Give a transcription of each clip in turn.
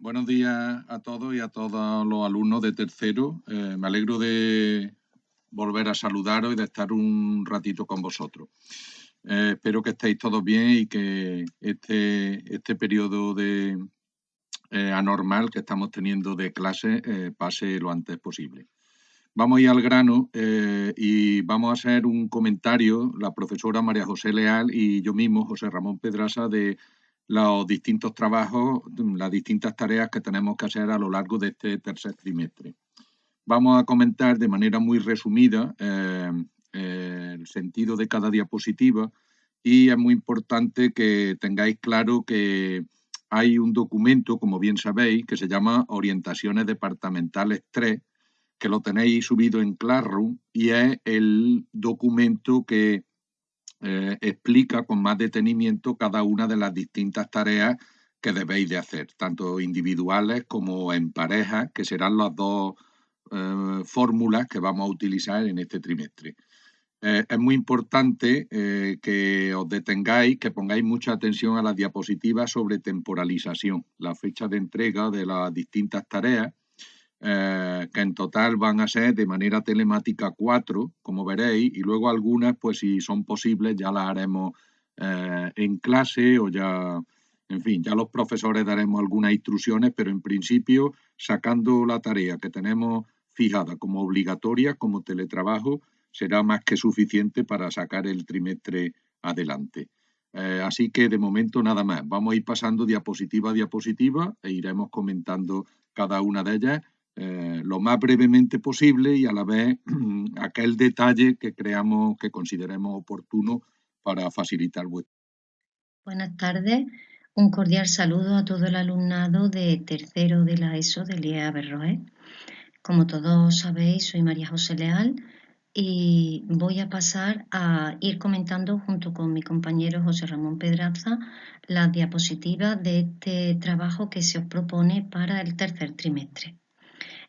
Buenos días a todos y a todos los alumnos de tercero. Me alegro de volver a saludaros y de estar un ratito con vosotros. Espero que estéis todos bien y que este periodo de anormal que estamos teniendo de clase pase lo antes posible. Vamos a ir al grano y vamos a hacer un comentario, la profesora María José Leal y yo mismo, José Ramón Pedraza, de los distintos trabajos, las distintas tareas que tenemos que hacer a lo largo de este tercer trimestre. Vamos a comentar de manera muy resumida el sentido de cada diapositiva y es muy importante que tengáis claro que hay un documento, como bien sabéis, que se llama Orientaciones Departamentales 3, que lo tenéis subido en Classroom y es el documento que explica con más detenimiento cada una de las distintas tareas que debéis de hacer, tanto individuales como en pareja, que serán las dos fórmulas que vamos a utilizar en este trimestre. Es muy importante que os detengáis, que pongáis mucha atención a las diapositivas sobre temporalización, la fecha de entrega de las distintas tareas, que en total van a ser de manera telemática 4, como veréis, y luego algunas, pues si son posibles, ya las haremos en clase o ya, en fin, ya los profesores daremos algunas instrucciones, pero en principio, sacando la tarea que tenemos fijada como obligatoria, como teletrabajo, será más que suficiente para sacar el trimestre adelante. Así que de momento nada más. Vamos a ir pasando diapositiva a diapositiva e iremos comentando cada una de ellas lo más brevemente posible y a la vez aquel detalle que creamos, que consideremos oportuno para facilitar vuestro. Buenas tardes, un cordial saludo a todo el alumnado de tercero de la ESO de IEA Berroé. Como todos sabéis, soy María José Leal y voy a pasar a ir comentando junto con mi compañero José Ramón Pedraza las diapositivas de este trabajo que se os propone para el tercer trimestre.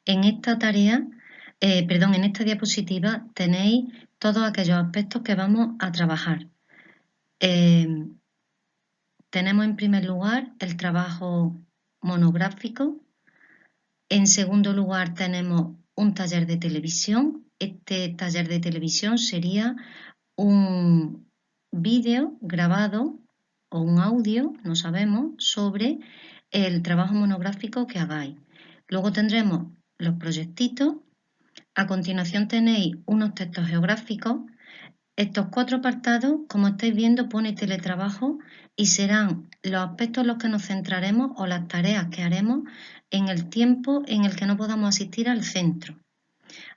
En esta en esta diapositiva tenéis todos aquellos aspectos que vamos a trabajar. Tenemos en primer lugar el trabajo monográfico. En segundo lugar tenemos un taller de televisión. Este taller de televisión sería un vídeo grabado o un audio, no sabemos, sobre el trabajo monográfico que hagáis. Luego tendremos los proyectitos. A continuación tenéis unos textos geográficos. Estos 4 apartados, como estáis viendo, pone teletrabajo y serán los aspectos en los que nos centraremos o las tareas que haremos en el tiempo en el que no podamos asistir al centro.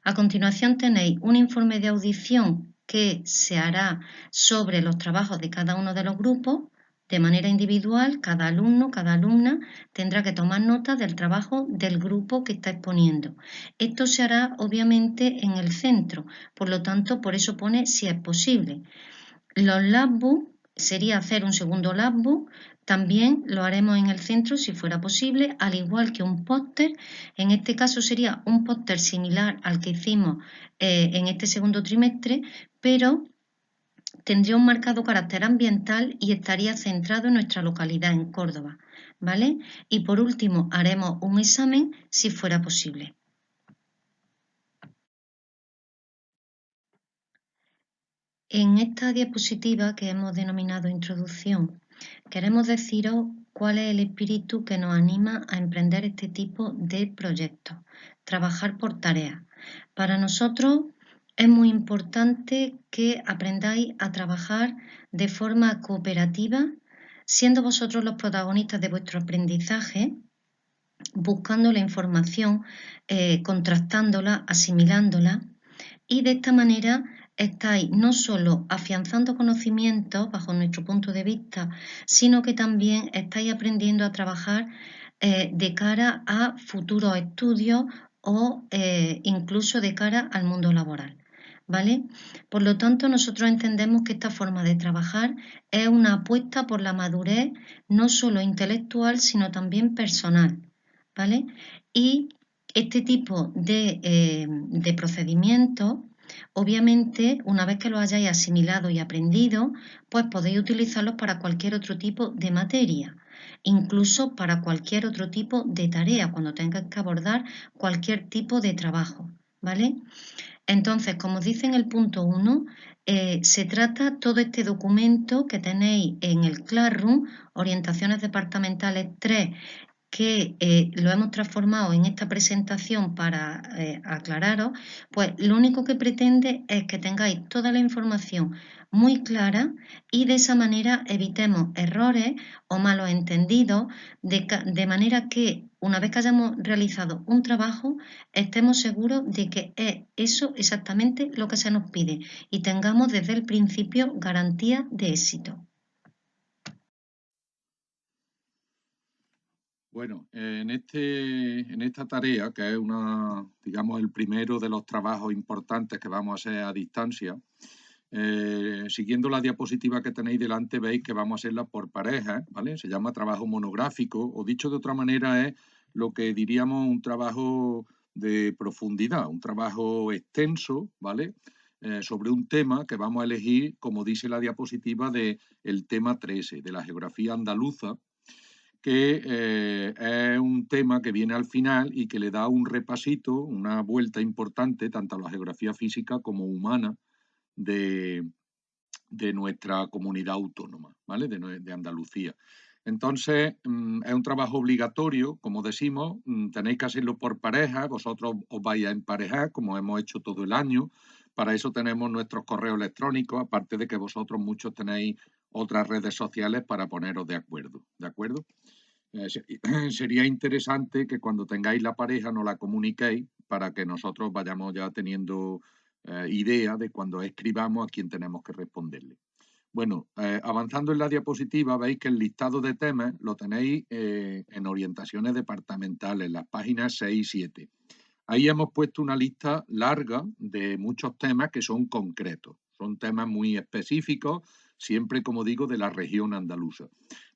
A continuación tenéis un informe de audición que se hará sobre los trabajos de cada uno de los grupos. De manera individual, cada alumno, cada alumna tendrá que tomar nota del trabajo del grupo que está exponiendo. Esto se hará obviamente en el centro, por lo tanto, por eso pone si es posible. Los labbook sería hacer un segundo labbook, también lo haremos en el centro si fuera posible, al igual que un póster. En este caso sería un póster similar al que hicimos en este segundo trimestre, pero tendría un marcado carácter ambiental y estaría centrado en nuestra localidad, en Córdoba, ¿vale? Y por último, haremos un examen si fuera posible. En esta diapositiva que hemos denominado introducción, queremos deciros cuál es el espíritu que nos anima a emprender este tipo de proyectos, trabajar por tareas. Para nosotros es muy importante que aprendáis a trabajar de forma cooperativa, siendo vosotros los protagonistas de vuestro aprendizaje, buscando la información, contrastándola, asimilándola, y de esta manera estáis no solo afianzando conocimientos bajo nuestro punto de vista, sino que también estáis aprendiendo a trabajar de cara a futuros estudios o incluso de cara al mundo laboral. ¿Vale? Por lo tanto, nosotros entendemos que esta forma de trabajar es una apuesta por la madurez no solo intelectual, sino también personal. ¿Vale? Y este tipo de procedimientos, obviamente, una vez que lo hayáis asimilado y aprendido, pues podéis utilizarlos para cualquier otro tipo de materia. incluso para cualquier otro tipo de tarea, cuando tengas que abordar cualquier tipo de trabajo, ¿vale? Entonces, como dice en el punto 1, se trata todo este documento que tenéis en el Classroom, Orientaciones Departamentales 3, que lo hemos transformado en esta presentación para aclararos, pues lo único que pretende es que tengáis toda la información muy clara y de esa manera evitemos errores o malos entendidos, de manera que una vez que hayamos realizado un trabajo, estemos seguros de que es eso exactamente lo que se nos pide y tengamos desde el principio garantía de éxito. Bueno, en esta tarea, que es digamos, el primero de los trabajos importantes que vamos a hacer a distancia, siguiendo la diapositiva que tenéis delante, veis que vamos a hacerla por parejas, ¿vale? Se llama trabajo monográfico, o dicho de otra manera, es lo que diríamos un trabajo de profundidad, un trabajo extenso, ¿vale? Sobre un tema que vamos a elegir, como dice la diapositiva, del tema 13, de la geografía andaluza, que es un tema que viene al final y que le da un repasito, una vuelta importante, tanto a la geografía física como humana de nuestra comunidad autónoma, ¿vale? De Andalucía. Entonces, es un trabajo obligatorio, como decimos, tenéis que hacerlo por pareja, vosotros os vais a emparejar, como hemos hecho todo el año. Para eso tenemos nuestros correos electrónicos, aparte de que vosotros muchos tenéis otras redes sociales para poneros de acuerdo, ¿de acuerdo? Sería interesante que cuando tengáis la pareja nos la comuniquéis para que nosotros vayamos ya teniendo idea de cuando escribamos a quién tenemos que responderle. Bueno, avanzando en la diapositiva, veis que el listado de temas lo tenéis en orientaciones departamentales, las páginas 6 y 7. Ahí hemos puesto una lista larga de muchos temas que son concretos, son temas muy específicos, siempre, como digo, de la región andaluza.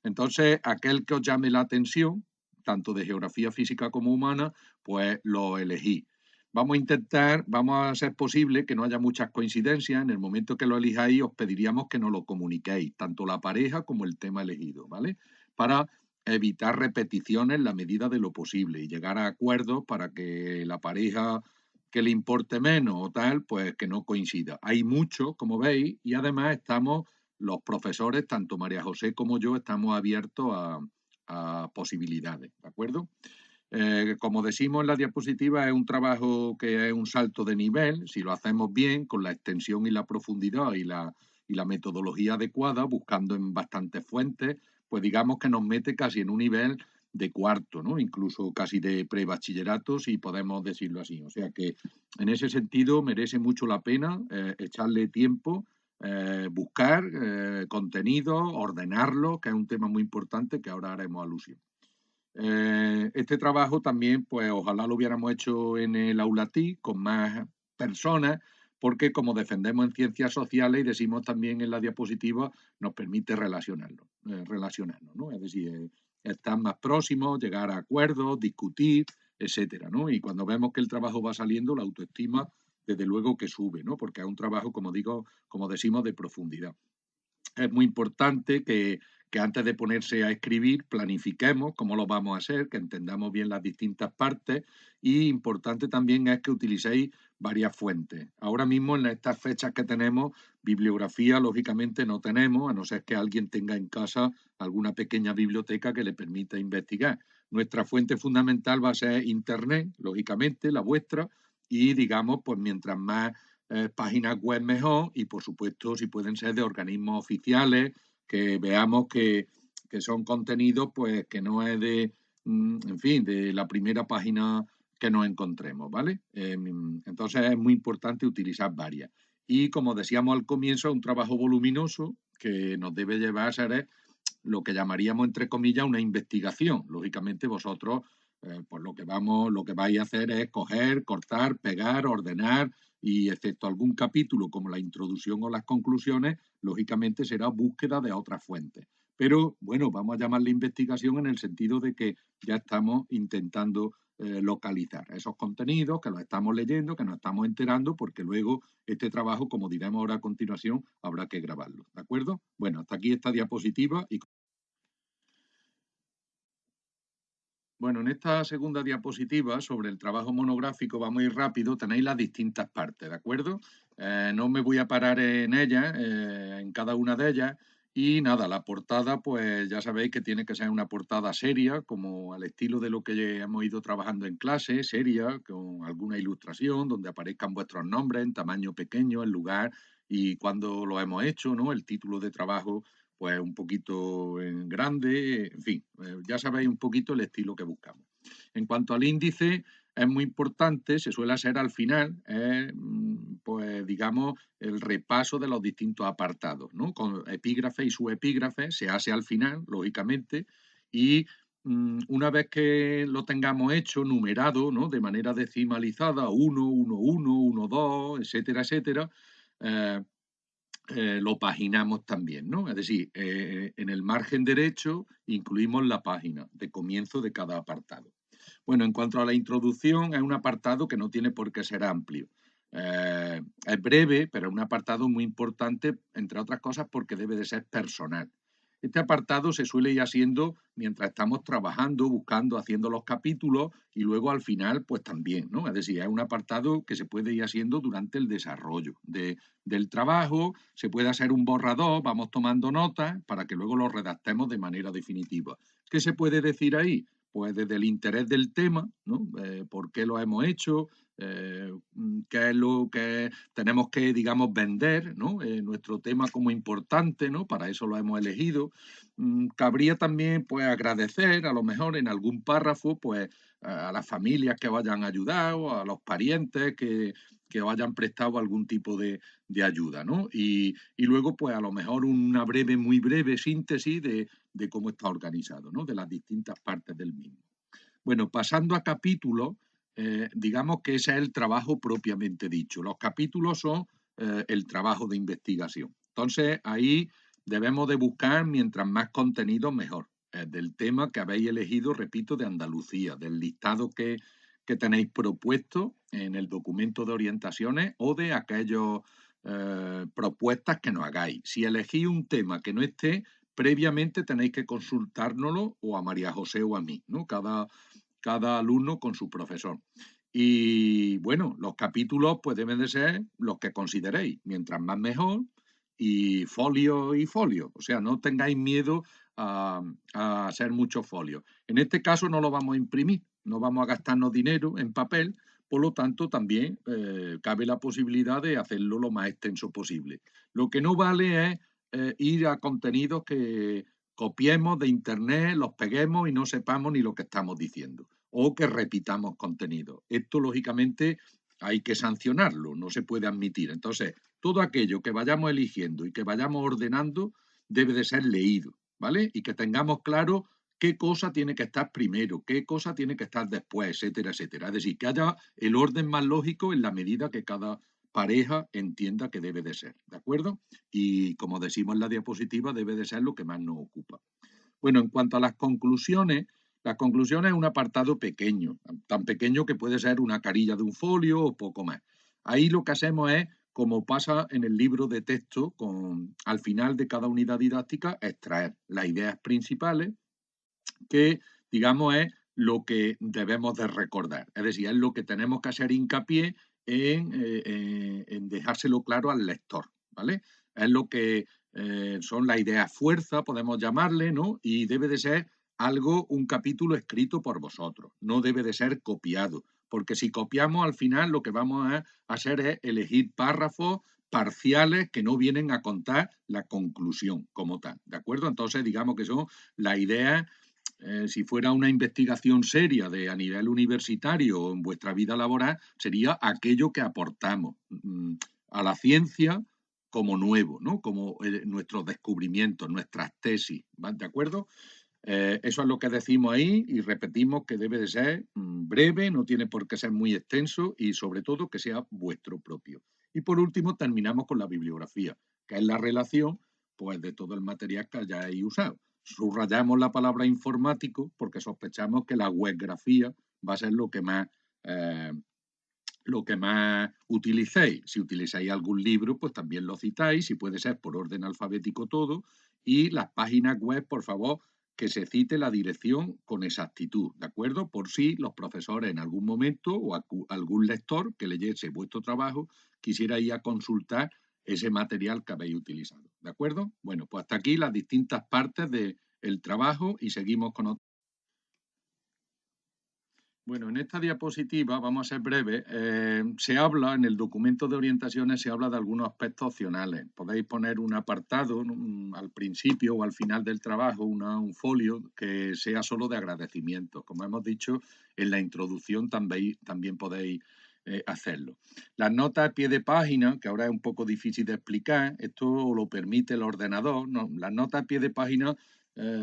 Entonces, aquel que os llame la atención, tanto de geografía física como humana, pues lo elegí. Vamos a intentar, vamos a hacer posible que no haya muchas coincidencias. En el momento que lo elijáis, os pediríamos que nos lo comuniquéis, tanto la pareja como el tema elegido, ¿vale? Para evitar repeticiones en la medida de lo posible y llegar a acuerdos para que la pareja que le importe menos o tal, pues que no coincida. Hay muchos, como veis, y además estamos los profesores, tanto María José como yo, estamos abiertos a posibilidades, ¿de acuerdo? Como decimos en la diapositiva, es un trabajo que es un salto de nivel, si lo hacemos bien, con la extensión y la profundidad y la metodología adecuada, buscando en bastantes fuentes, pues digamos que nos mete casi en un nivel de cuarto, ¿no? Incluso casi de prebachillerato, si podemos decirlo así. O sea que en ese sentido merece mucho la pena echarle tiempo, buscar contenido, ordenarlo, que es un tema muy importante que ahora haremos alusión. Este trabajo también, pues ojalá lo hubiéramos hecho en el Aulatí con más personas, porque como defendemos en ciencias sociales y decimos también en la diapositiva, nos permite relacionarnos, ¿no? Es decir, estar más próximos, llegar a acuerdos, discutir, etcétera, ¿no? Y cuando vemos que el trabajo va saliendo, la autoestima, desde luego que sube, ¿no? Porque es un trabajo, como digo, como decimos, de profundidad. Es muy importante que antes de ponerse a escribir planifiquemos cómo lo vamos a hacer, que entendamos bien las distintas partes y importante también es que utilicéis varias fuentes. Ahora mismo en estas fechas que tenemos, bibliografía lógicamente no tenemos, a no ser que alguien tenga en casa alguna pequeña biblioteca que le permita investigar. Nuestra fuente fundamental va a ser Internet, lógicamente, la vuestra, y digamos, pues mientras más páginas web mejor y por supuesto si pueden ser de organismos oficiales, que veamos que son contenidos pues que no es en fin, de la primera página que nos encontremos, ¿vale? Entonces es muy importante utilizar varias. Y como decíamos al comienzo, es un trabajo voluminoso que nos debe llevar a ser lo que llamaríamos, entre comillas, una investigación. Lógicamente vosotros, pues lo que vais a hacer es coger, cortar, pegar, ordenar y excepto algún capítulo como la introducción o las conclusiones, lógicamente será búsqueda de otras fuentes. Pero bueno, vamos a llamarle investigación en el sentido de que ya estamos intentando localizar esos contenidos, que los estamos leyendo, que nos estamos enterando, porque luego este trabajo, como diremos ahora a continuación, habrá que grabarlo. ¿De acuerdo? Bueno, hasta aquí esta diapositiva y Bueno, en esta segunda diapositiva sobre el trabajo monográfico, vamos a ir rápido, tenéis las distintas partes, ¿de acuerdo? No me voy a parar en ellas, en cada una de ellas, y nada, la portada, pues ya sabéis que tiene que ser una portada seria, como al estilo de lo que hemos ido trabajando en clase, seria, con alguna ilustración, donde aparezcan vuestros nombres en tamaño pequeño, el lugar y cuándo lo hemos hecho, ¿no? El título de trabajo pues un poquito en grande, en fin, ya sabéis un poquito el estilo que buscamos. En cuanto al índice, es muy importante, se suele hacer al final, pues digamos, el repaso de los distintos apartados, ¿no? Con epígrafe y subepígrafe, se hace al final, lógicamente, y una vez que lo tengamos hecho, numerado, ¿no? De manera decimalizada, 1, 1, 1, 1, 2, etcétera, etcétera, eh, lo paginamos también, ¿no? Es decir, en el margen derecho incluimos la página de comienzo de cada apartado. Bueno, en cuanto a la introducción, es un apartado que no tiene por qué ser amplio. Es breve, pero es un apartado muy importante, entre otras cosas, porque debe de ser personal. Este apartado se suele ir haciendo mientras estamos trabajando, buscando, haciendo los capítulos y luego al final, pues también, ¿no? Es decir, es un apartado que se puede ir haciendo durante el desarrollo del trabajo, se puede hacer un borrador, vamos tomando notas para que luego lo redactemos de manera definitiva. ¿Qué se puede decir ahí? Pues desde el interés del tema, ¿no? ¿Por qué lo hemos hecho? ¿Qué es lo que tenemos que, digamos, vender, ¿no? Nuestro tema como importante, ¿no? Para eso lo hemos elegido. Cabría también, pues, agradecer, a lo mejor en algún párrafo, pues, a las familias que os hayan ayudado, a los parientes que os hayan prestado algún tipo de ayuda, ¿no? Y luego, pues, a lo mejor una breve, muy breve síntesis de cómo está organizado, ¿no? De las distintas partes del mismo. Bueno, pasando a capítulos, digamos que ese es el trabajo propiamente dicho. Los capítulos son el trabajo de investigación. Entonces, ahí debemos de buscar, mientras más contenido, mejor. Del tema que habéis elegido, repito, de Andalucía, del listado que tenéis propuesto en el documento de orientaciones o de aquellas propuestas que nos hagáis. Si elegís un tema que no esté, previamente tenéis que consultárnoslo o a María José o a mí, ¿no? Cada alumno con su profesor. Y bueno, los capítulos pues deben de ser los que consideréis, mientras más mejor, y folio y folio. O sea, no tengáis miedo a hacer muchos folios. En este caso no lo vamos a imprimir, no vamos a gastarnos dinero en papel, por lo tanto también cabe la posibilidad de hacerlo lo más extenso posible. Lo que no vale es ir a contenidos que copiemos de internet, los peguemos y no sepamos ni lo que estamos diciendo, o que repitamos contenido. Esto, lógicamente, hay que sancionarlo, no se puede admitir. Entonces, todo aquello que vayamos eligiendo y que vayamos ordenando debe de ser leído, ¿vale? Y que tengamos claro qué cosa tiene que estar primero, qué cosa tiene que estar después, etcétera, etcétera. Es decir, que haya el orden más lógico en la medida que cada pareja entienda que debe de ser, ¿de acuerdo? Y como decimos en la diapositiva, debe de ser lo que más nos ocupa. Bueno, en cuanto a las conclusiones es un apartado pequeño, tan pequeño que puede ser una carilla de un folio o poco más. Ahí lo que hacemos es, como pasa en el libro de texto, al final de cada unidad didáctica, extraer las ideas principales que, digamos, es lo que debemos de recordar. Es decir, es lo que tenemos que hacer hincapié en dejárselo claro al lector, ¿vale? Es lo que son las ideas fuerza, podemos llamarle, ¿no? Y debe de ser algo, un capítulo escrito por vosotros, no debe de ser copiado, porque si copiamos al final lo que vamos a hacer es elegir párrafos parciales que no vienen a contar la conclusión como tal, ¿de acuerdo? Entonces, digamos que son las ideas si fuera una investigación seria a nivel universitario o en vuestra vida laboral, sería aquello que aportamos a la ciencia como nuevo, ¿no? Como nuestros descubrimientos, nuestras tesis, ¿de acuerdo? Eso es lo que decimos ahí y repetimos que debe de ser breve, no tiene por qué ser muy extenso y sobre todo que sea vuestro propio. Y por último terminamos con la bibliografía, que es la relación pues, de todo el material que hayáis usado. Subrayamos la palabra informático porque sospechamos que la webgrafía va a ser eh, lo que más utilicéis. Si utilizáis algún libro, pues también lo citáis, si puede ser por orden alfabético todo. Y las páginas web, por favor, que se cite la dirección con exactitud, ¿de acuerdo? Por si los profesores en algún momento o algún lector que leyese vuestro trabajo quisiera ir a consultar ese material que habéis utilizado, ¿de acuerdo? Bueno, pues hasta aquí las distintas partes del trabajo y seguimos con otro. Bueno, en esta diapositiva, vamos a ser breves, se habla, en el documento de orientaciones se habla de algunos aspectos opcionales. Podéis poner un apartado al principio o al final del trabajo, un folio que sea solo de agradecimiento. Como hemos dicho, en la introducción también podéis hacerlo. Las notas a pie de página, que ahora es un poco difícil de explicar, esto lo permite el ordenador, ¿no? Las notas a pie de página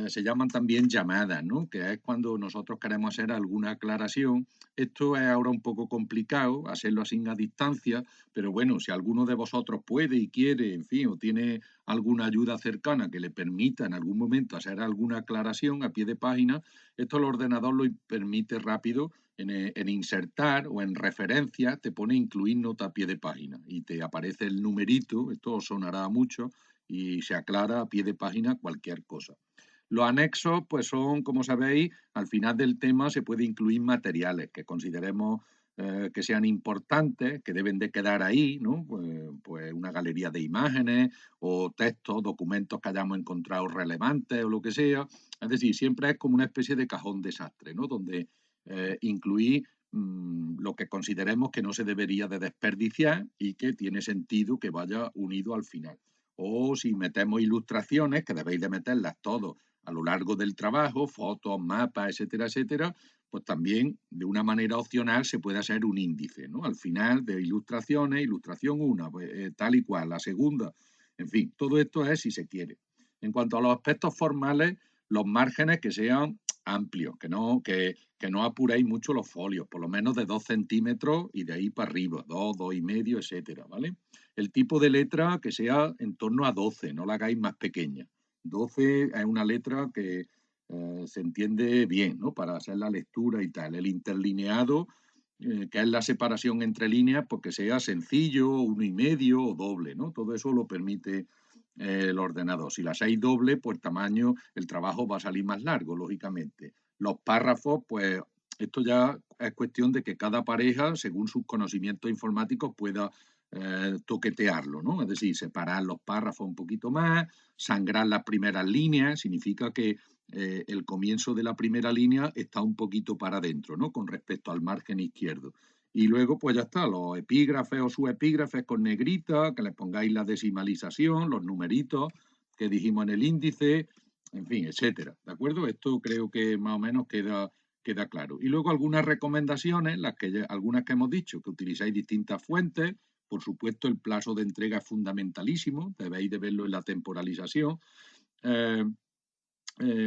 se llaman también llamadas, ¿no? Que es cuando nosotros queremos hacer alguna aclaración. Esto es ahora un poco complicado, hacerlo así a distancia, pero bueno, si alguno de vosotros puede y quiere, en fin, o tiene alguna ayuda cercana que le permita en algún momento hacer alguna aclaración a pie de página, esto el ordenador lo permite rápido en insertar o en referencia, te pone incluir nota a pie de página y te aparece el numerito, esto os sonará mucho, y se aclara a pie de página cualquier cosa. Los anexos, pues son, como sabéis, al final del tema se puede incluir materiales que consideremos que sean importantes, que deben de quedar ahí, ¿no? Pues una galería de imágenes o textos, documentos que hayamos encontrado relevantes o lo que sea. Es decir, siempre es como una especie de cajón desastre, ¿no? Donde incluir lo que consideremos que no se debería de desperdiciar y que tiene sentido que vaya unido al final. O si metemos ilustraciones, que debéis de meterlas todos a lo largo del trabajo, fotos, mapas, etcétera, etcétera, pues también de una manera opcional se puede hacer un índice, ¿no? Al final de ilustraciones, ilustración 1, pues, tal y cual, la segunda, en fin, todo esto es si se quiere. En cuanto a los aspectos formales, los márgenes que sean amplios, que no apuréis mucho los folios, por lo menos de 2 centímetros y de ahí para arriba, 2, 2,5, etcétera, ¿vale? El tipo de letra que sea en torno a 12, no la hagáis más pequeña. 12 es una letra que se entiende bien, ¿no? Para hacer la lectura y tal. El interlineado, que es la separación entre líneas, porque sea sencillo, 1,5 o doble, ¿no? Todo eso lo permite el ordenador. Si la hacéis doble, pues el trabajo va a salir más largo, lógicamente. Los párrafos, pues esto ya es cuestión de que cada pareja, según sus conocimientos informáticos, pueda toquetearlo, ¿no? Es decir, separar los párrafos un poquito más, sangrar las primeras líneas, significa que el comienzo de la primera línea está un poquito para adentro, ¿no? Con respecto al margen izquierdo. Y luego, pues ya está, los epígrafes o subepígrafes con negrita, que le pongáis la decimalización, los numeritos que dijimos en el índice, en fin, etcétera. ¿De acuerdo? Esto creo que más o menos queda claro. Y luego algunas recomendaciones, algunas que hemos dicho, que utilizáis distintas fuentes. Por supuesto, el plazo de entrega es fundamentalísimo, debéis de verlo en la temporalización.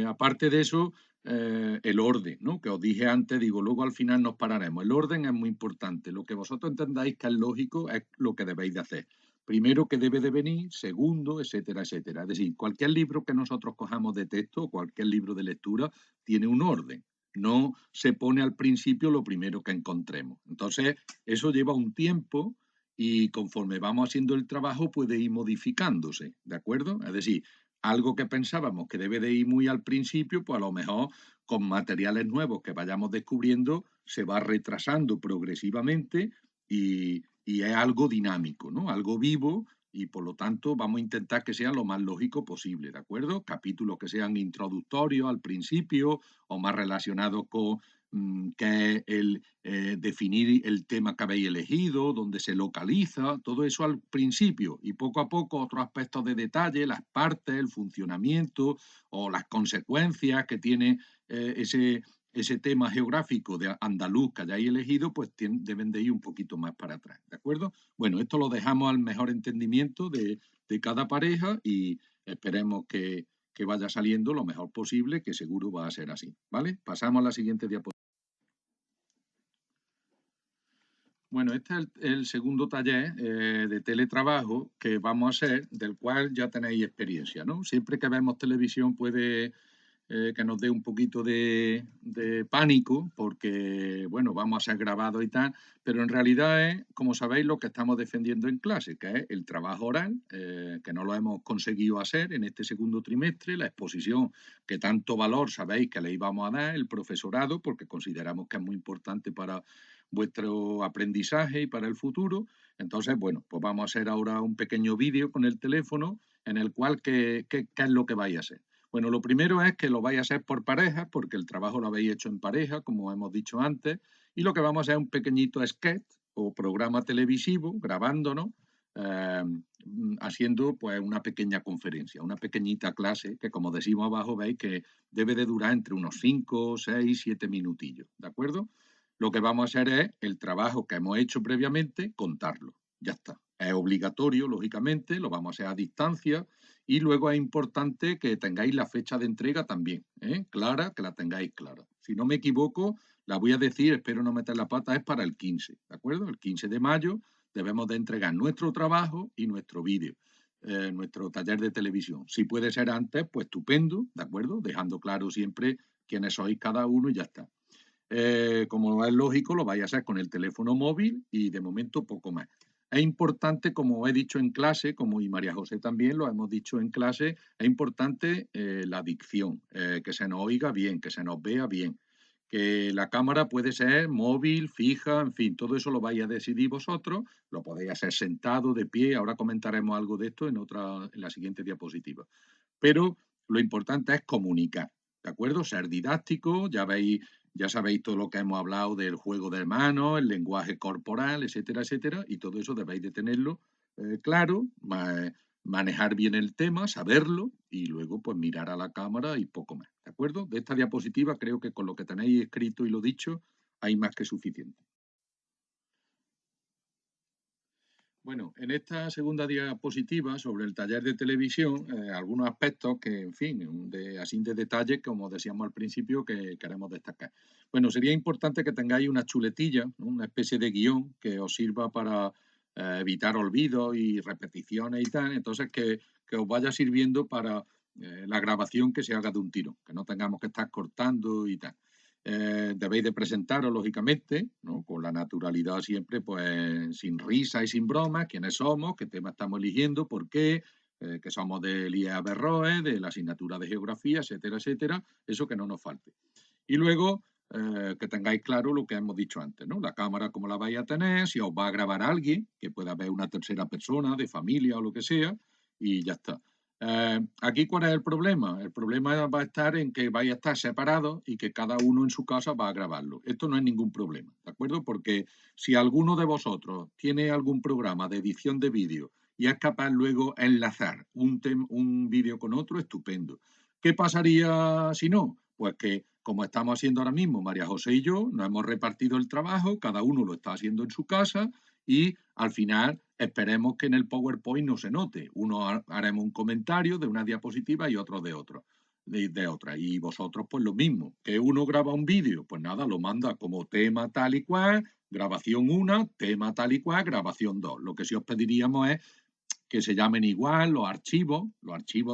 Aparte de eso, el orden, ¿no? Que os dije antes, digo, luego al final nos pararemos. El orden es muy importante. Lo que vosotros entendáis que es lógico es lo que debéis de hacer. Primero, que debe de venir, segundo, etcétera, etcétera. Es decir, cualquier libro que nosotros cojamos de texto, cualquier libro de lectura, tiene un orden. No se pone al principio lo primero que encontremos. Entonces, eso lleva un tiempo y conforme vamos haciendo el trabajo puede ir modificándose, ¿de acuerdo? Es decir, algo que pensábamos que debe de ir muy al principio, pues a lo mejor con materiales nuevos que vayamos descubriendo se va retrasando progresivamente y es algo dinámico, ¿no? Algo vivo y por lo tanto vamos a intentar que sea lo más lógico posible, ¿de acuerdo? Capítulos que sean introductorios al principio o más relacionados con que es definir el tema que habéis elegido, dónde se localiza, todo eso al principio y poco a poco otros aspectos de detalle, las partes, el funcionamiento o las consecuencias que tiene ese tema geográfico de andaluz que hayáis elegido, pues deben de ir un poquito más para atrás, ¿de acuerdo? Bueno, esto lo dejamos al mejor entendimiento de cada pareja y esperemos que vaya saliendo lo mejor posible, que seguro va a ser así, ¿vale? Pasamos a la siguiente diapositiva. Bueno, este es el segundo taller de teletrabajo que vamos a hacer, del cual ya tenéis experiencia, ¿no? Siempre que vemos televisión puede que nos dé un poquito de pánico, porque, bueno, vamos a ser grabados y tal, pero en realidad es, como sabéis, lo que estamos defendiendo en clase, que es el trabajo oral, que no lo hemos conseguido hacer en este segundo trimestre, la exposición que tanto valor sabéis que le íbamos a dar, el profesorado, porque consideramos que es muy importante para vuestro aprendizaje y para el futuro. Entonces, bueno, pues vamos a hacer ahora un pequeño vídeo con el teléfono en el cual, ¿qué es lo que vais a hacer? Bueno, lo primero es que lo vais a hacer por pareja, porque el trabajo lo habéis hecho en pareja, como hemos dicho antes, y lo que vamos a hacer es un pequeñito sketch o programa televisivo, grabándonos, eh, haciendo pues una pequeña conferencia, una pequeñita clase que, como decimos abajo, veis que debe de durar entre unos 5, 6, 7 minutillos, ¿de acuerdo? Lo que vamos a hacer es el trabajo que hemos hecho previamente, contarlo. Ya está. Es obligatorio, lógicamente, lo vamos a hacer a distancia y luego es importante que tengáis la fecha de entrega también, clara, que la tengáis clara. Si no me equivoco, la voy a decir, espero no meter la pata, es para el 15, ¿de acuerdo? El 15 de mayo debemos de entregar nuestro trabajo y nuestro vídeo, nuestro taller de televisión. Si puede ser antes, pues estupendo, ¿de acuerdo? Dejando claro siempre quiénes sois cada uno y ya está. Como es lógico, lo vais a hacer con el teléfono móvil y de momento poco más. Es importante, como he dicho en clase, como y María José también lo hemos dicho en clase, es importante la dicción, que se nos oiga bien, que se nos vea bien, que la cámara puede ser móvil, fija, en fin, todo eso lo vais a decidir vosotros, lo podéis hacer sentado, de pie, ahora comentaremos algo de esto en la siguiente diapositiva. Pero lo importante es comunicar, ¿de acuerdo? Ser didáctico, ya sabéis todo lo que hemos hablado del juego de manos, el lenguaje corporal, etcétera, etcétera, y todo eso debéis de tenerlo claro, manejar bien el tema, saberlo, y luego pues mirar a la cámara y poco más, ¿de acuerdo? De esta diapositiva creo que con lo que tenéis escrito y lo dicho hay más que suficiente. Bueno, en esta segunda diapositiva sobre el taller de televisión, algunos aspectos que, en fin, así de detalle, como decíamos al principio, que queremos destacar. Bueno, sería importante que tengáis una chuletilla, ¿no? Una especie de guión que os sirva para evitar olvidos y repeticiones y tal, entonces que os vaya sirviendo para la grabación que se haga de un tiro, que no tengamos que estar cortando y tal. Debéis de presentaros, lógicamente, ¿no? Con la naturalidad siempre, pues sin risa y sin bromas, quiénes somos, qué tema estamos eligiendo, por qué, que somos del IEA Berroe, de la asignatura de geografía, etcétera, etcétera, eso que no nos falte. Y luego que tengáis claro lo que hemos dicho antes, ¿no? La cámara, cómo la vais a tener, si os va a grabar alguien, que pueda haber una tercera persona, de familia o lo que sea, y ya está. Aquí, ¿cuál es el problema? El problema va a estar en que vais a estar separados y que cada uno en su casa va a grabarlo. Esto no es ningún problema, ¿de acuerdo? Porque si alguno de vosotros tiene algún programa de edición de vídeo y es capaz luego de enlazar un vídeo con otro, estupendo. ¿Qué pasaría si no? Pues que, como estamos haciendo ahora mismo María José y yo, nos hemos repartido el trabajo, cada uno lo está haciendo en su casa y al final esperemos que en el PowerPoint no se note. Uno haremos un comentario de una diapositiva y otro de otra. Y vosotros pues lo mismo. Que uno graba un vídeo, pues nada, lo manda como tema tal y cual, grabación 1, tema tal y cual, grabación 2. Lo que sí os pediríamos es que se llamen igual los archivos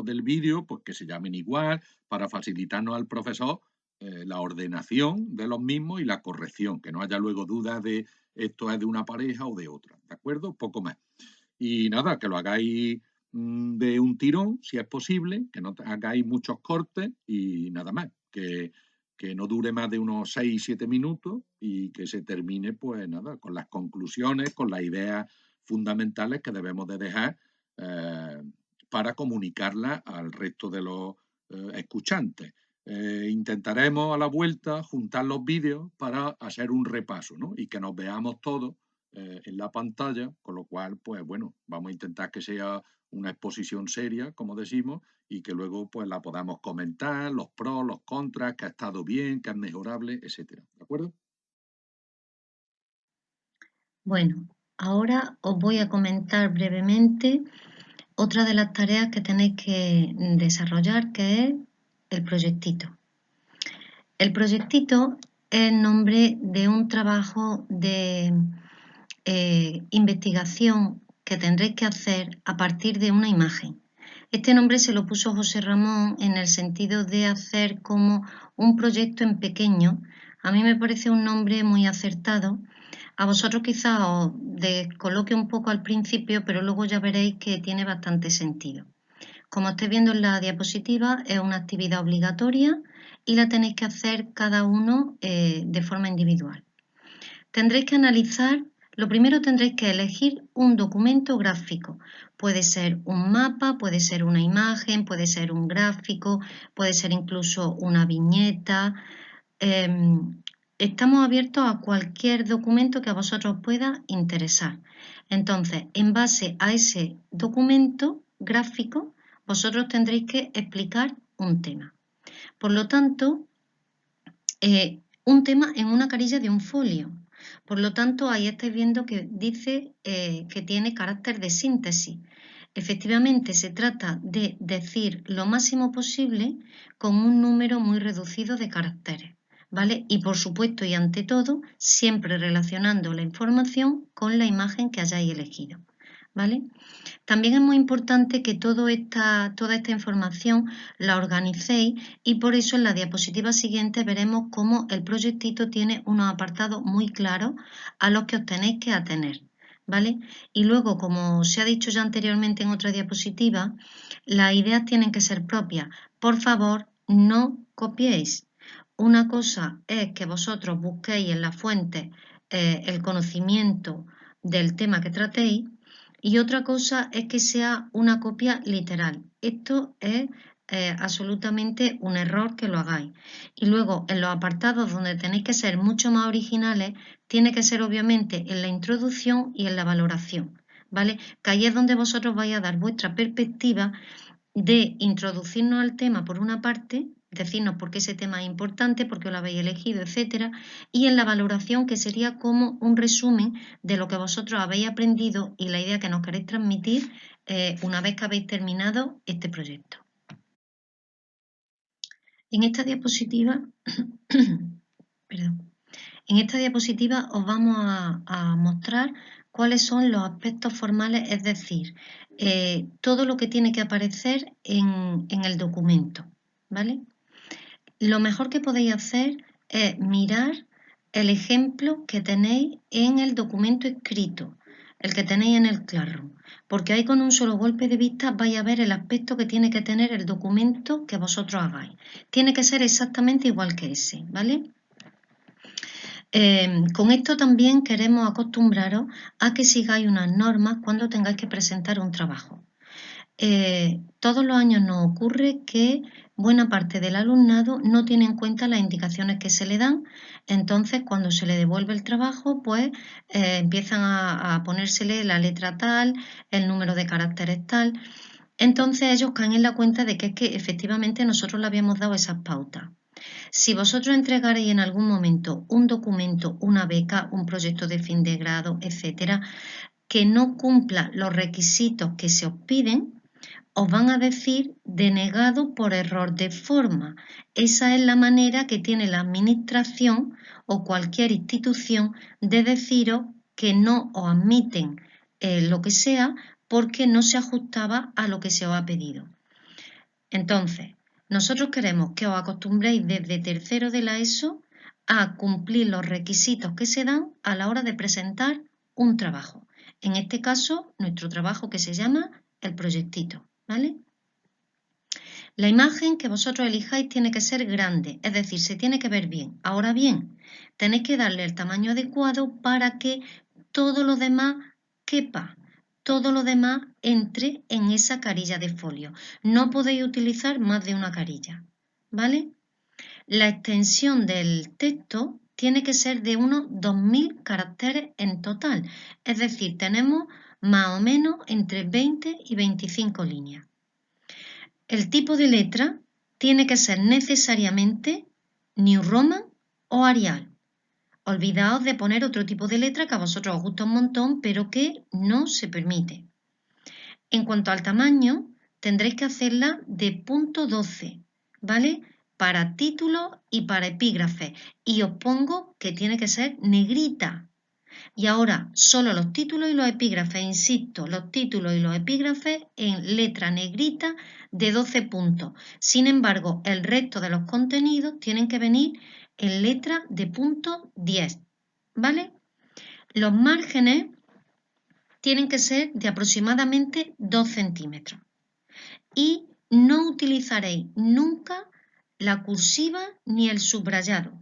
del vídeo, pues que se llamen igual para facilitarnos al profesor la ordenación de los mismos y la corrección, que no haya luego dudas de esto es de una pareja o de otra, ¿de acuerdo? Poco más. Y nada, que lo hagáis de un tirón, si es posible, que no hagáis muchos cortes y nada más, que no dure más de unos 6-7 minutos y que se termine, pues nada, con las conclusiones, con las ideas fundamentales que debemos de dejar eh, para comunicarlas al resto de los escuchantes. Intentaremos a la vuelta juntar los vídeos para hacer un repaso, ¿no? Y que nos veamos todos en la pantalla, con lo cual, pues bueno, vamos a intentar que sea una exposición seria, como decimos, y que luego pues la podamos comentar, los pros, los contras, que ha estado bien, que es mejorable, etcétera. ¿De acuerdo? Bueno, ahora os voy a comentar brevemente otra de las tareas que tenéis que desarrollar, que es el proyectito. El proyectito es el nombre de un trabajo de investigación que tendréis que hacer a partir de una imagen. Este nombre se lo puso José Ramón en el sentido de hacer como un proyecto en pequeño. A mí me parece un nombre muy acertado. A vosotros quizá os descoloque un poco al principio, pero luego ya veréis que tiene bastante sentido. Como estáis viendo en la diapositiva, es una actividad obligatoria y la tenéis que hacer cada uno de forma individual. Tendréis que analizar, lo primero tendréis que elegir un documento gráfico. Puede ser un mapa, puede ser una imagen, puede ser un gráfico, puede ser incluso una viñeta. Estamos abiertos a cualquier documento que a vosotros pueda interesar. Entonces, en base a ese documento gráfico, vosotros tendréis que explicar un tema. Por lo tanto, un tema en una carilla de un folio. Por lo tanto, ahí estáis viendo que dice que tiene carácter de síntesis. Efectivamente, se trata de decir lo máximo posible con un número muy reducido de caracteres, ¿vale? Y por supuesto y ante todo, siempre relacionando la información con la imagen que hayáis elegido, ¿vale? También es muy importante que toda esta información la organicéis y por eso en la diapositiva siguiente veremos cómo el proyectito tiene unos apartados muy claros a los que os tenéis que atener, ¿vale? Y luego, como se ha dicho ya anteriormente en otra diapositiva, las ideas tienen que ser propias. Por favor, no copiéis. Una cosa es que vosotros busquéis en la fuente el conocimiento del tema que tratéis y otra cosa es que sea una copia literal. Esto es absolutamente un error que lo hagáis. Y luego en los apartados donde tenéis que ser mucho más originales, tiene que ser obviamente en la introducción y en la valoración, ¿vale? Que ahí es donde vosotros vais a dar vuestra perspectiva de introducirnos al tema por una parte, decirnos por qué ese tema es importante, por qué lo habéis elegido, etcétera, y en la valoración que sería como un resumen de lo que vosotros habéis aprendido y la idea que nos queréis transmitir una vez que habéis terminado este proyecto. En esta diapositiva, perdón, en esta diapositiva os vamos a mostrar cuáles son los aspectos formales, es decir, todo lo que tiene que aparecer en el documento, ¿vale? Lo mejor que podéis hacer es mirar el ejemplo que tenéis en el documento escrito, el que tenéis en el Classroom, porque ahí con un solo golpe de vista vais a ver el aspecto que tiene que tener el documento que vosotros hagáis. Tiene que ser exactamente igual que ese, ¿vale? Con esto también queremos acostumbraros a que sigáis unas normas cuando tengáis que presentar un trabajo. Todos los años nos ocurre que buena parte del alumnado no tiene en cuenta las indicaciones que se le dan, entonces cuando se le devuelve el trabajo, pues empiezan a ponérsele la letra tal, el número de caracteres tal, entonces ellos caen en la cuenta de que es que efectivamente nosotros le habíamos dado esas pautas. Si vosotros entregaréis en algún momento un documento, una beca, un proyecto de fin de grado, etcétera, que no cumpla los requisitos que se os piden, os van a decir denegado por error de forma. Esa es la manera que tiene la administración o cualquier institución de deciros que no os admiten lo que sea porque no se ajustaba a lo que se os ha pedido. Entonces, nosotros queremos que os acostumbréis desde tercero de la ESO a cumplir los requisitos que se dan a la hora de presentar un trabajo. En este caso, nuestro trabajo que se llama el proyectito, ¿vale? La imagen que vosotros elijáis tiene que ser grande, es decir, se tiene que ver bien. Ahora bien, tenéis que darle el tamaño adecuado para que todo lo demás quepa, todo lo demás entre en esa carilla de folio. No podéis utilizar más de una carilla, ¿vale? La extensión del texto tiene que ser de unos 2000 caracteres en total, es decir, tenemos más o menos entre 20 y 25 líneas. El tipo de letra tiene que ser necesariamente New Roman o Arial. Olvidaos de poner otro tipo de letra que a vosotros os gusta un montón, pero que no se permite. En cuanto al tamaño, tendréis que hacerla de punto 12, ¿vale? Para títulos y para epígrafes. Y os pongo que tiene que ser negrita. Y ahora solo los títulos y los epígrafes, insisto, los títulos y los epígrafes en letra negrita de 12 puntos. Sin embargo, el resto de los contenidos tienen que venir en letra de punto 10, ¿vale? Los márgenes tienen que ser de aproximadamente 2 centímetros. Y no utilizaréis nunca la cursiva ni el subrayado.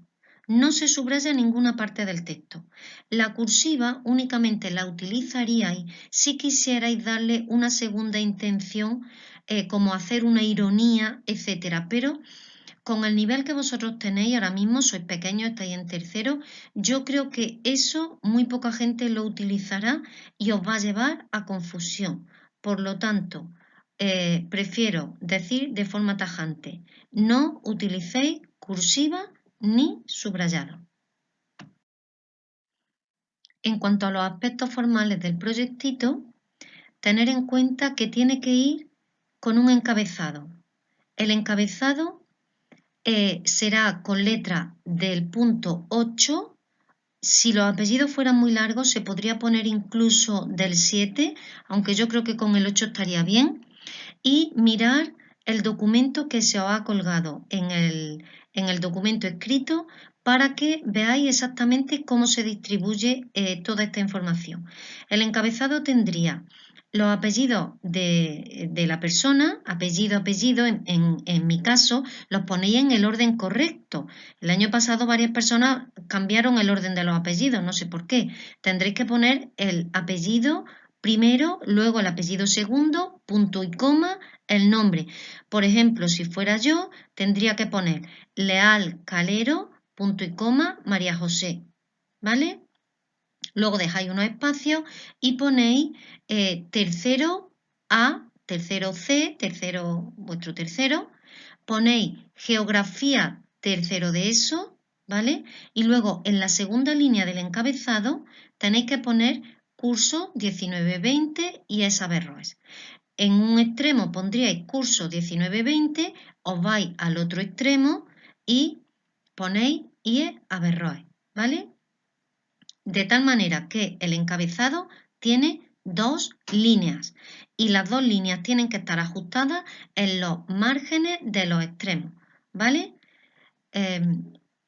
No se subraya ninguna parte del texto. La cursiva únicamente la utilizaríais si quisierais darle una segunda intención, como hacer una ironía, etc. Pero con el nivel que vosotros tenéis ahora mismo, sois pequeños, estáis en tercero, yo creo que eso muy poca gente lo utilizará y os va a llevar a confusión. Por lo tanto, prefiero decir de forma tajante, no utilicéis cursiva ni subrayado. En cuanto a los aspectos formales del proyectito, tener en cuenta que tiene que ir con un encabezado. El encabezado será con letra del punto 8. Si los apellidos fueran muy largos, se podría poner incluso del 7, aunque yo creo que con el 8 estaría bien. Y mirar el documento que se os ha colgado en el documento escrito para que veáis exactamente cómo se distribuye toda esta información. El encabezado tendría los apellidos de la persona, apellido, en mi caso, los ponéis en el orden correcto. El año pasado varias personas cambiaron el orden de los apellidos, no sé por qué. Tendréis que poner el apellido primero, luego el apellido segundo, punto y coma, el nombre. Por ejemplo, si fuera yo, tendría que poner Leal Calero, punto y coma, María José, ¿vale? Luego dejáis unos espacios y ponéis tercero A, tercero C, vuestro tercero, ponéis geografía tercero de eso, ¿vale? Y luego en la segunda línea del encabezado tenéis que poner curso 19-20 y es Averroes. En un extremo pondríais curso 19-20, os vais al otro extremo y ponéis IE Averroes, ¿vale? De tal manera que el encabezado tiene dos líneas y las dos líneas tienen que estar ajustadas en los márgenes de los extremos, ¿vale?